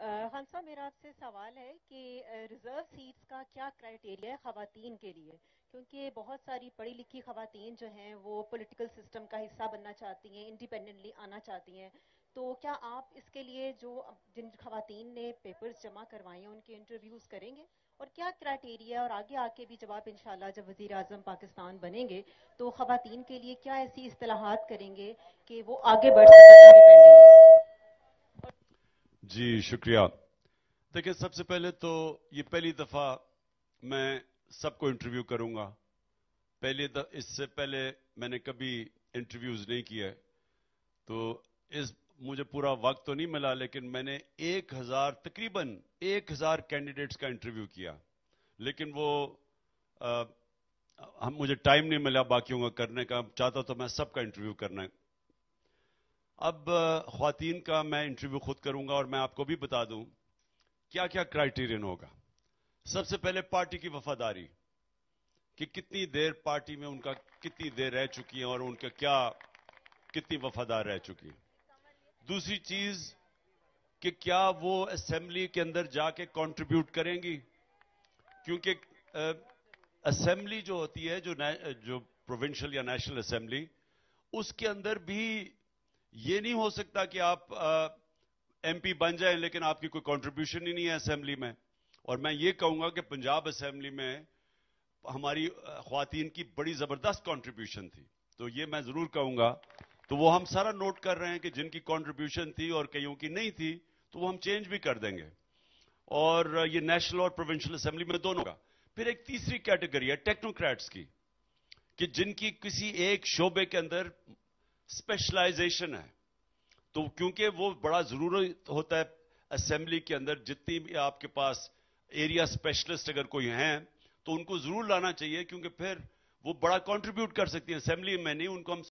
خان صاحب میرا آپ سے سوال ہے کہ ریزرو سیٹس کا کیا کرائٹیریا ہے خواتین کے لیے، کیونکہ بہت ساری پڑھی لکھی خواتین جو ہیں وہ پولیٹیکل سسٹم کا حصہ بننا چاہتی ہیں، انڈیپینڈنٹلی آنا چاہتی ہیں. تو کیا آپ اس کے لیے جن خواتین نے پیپرز جمع کروائے ہیں ان کے انٹرویوز کریں گے؟ اور کیا کرائٹیریا، اور آگے آ کے بھی جب آپ انشاءاللہ جب وزیر اعظم پاکستان بنیں گے تو خواتین کے لیے کیا ایسی اصطلاحات کریں گے کہ وہ آگے بڑھ سکیں انڈیپینڈنٹلی؟ جی شکریہ. دیکھیں، سب سے پہلے تو یہ پہلی دفعہ میں سب کو انٹرویو کروں گا. اس سے پہلے میں نے کبھی انٹرویوز نہیں کیا ہے، تو مجھے پورا وقت تو نہیں ملا، لیکن میں نے تقریباً 1000 کینڈیڈیٹس کا انٹرویو کیا، لیکن وہ مجھے ٹائم نہیں ملا باقیوں کا کرنے کا. چاہتا تو میں سب کا انٹرویو کرنا ہے. اب خواتین کا میں انٹرویو خود کروں گا، اور میں آپ کو بھی بتا دوں کیا کیا کرائیٹیرین ہوگا. سب سے پہلے پارٹی کی وفاداری، کہ کتنی دیر پارٹی میں ان کا کتنی دیر رہ چکی ہیں اور ان کا کتنی وفادار رہ چکی ہیں. دوسری چیز کہ کیا وہ اسمبلی کے اندر جا کے کنٹریبیوٹ کریں گی، کیونکہ اسمبلی جو ہوتی ہے جو پروونشل یا نیشنل اسمبلی، اس کے اندر بھی یہ نہیں ہو سکتا کہ آپ ایم پی بن جائیں لیکن آپ کی کوئی کنٹریبیوشن ہی نہیں ہے اسمبلی میں. اور میں یہ کہوں گا کہ پنجاب اسمبلی میں ہماری خواتین کی بڑی زبردست کنٹریبیوشن تھی، تو یہ میں ضرور کہوں گا. تو وہ ہم سارا نوٹ کر رہے ہیں کہ جن کی کنٹریبیوشن تھی اور کئیوں کی نہیں تھی تو وہ ہم چینج بھی کر دیں گے. اور یہ نیشنل اور پروونشل اسمبلی میں دونوں کا. پھر ایک تیسری کیٹیگری ہے ٹیکنوکریٹس کی، کہ جن کی کسی ایک شعبے کے اندر اسپیشلائزیشن ہے. تو کیونکہ وہ بڑا ضروری ہوتا ہے اسمبلی کے اندر، جتنی بھی آپ کے پاس ایریا اسپیشلسٹ اگر کوئی ہیں تو ان کو ضرور لانا چاہیے، کیونکہ پھر وہ بڑا کنٹریبیوٹ کر سکتی ہیں. اسمبلی میں نہیں، ان کو ہم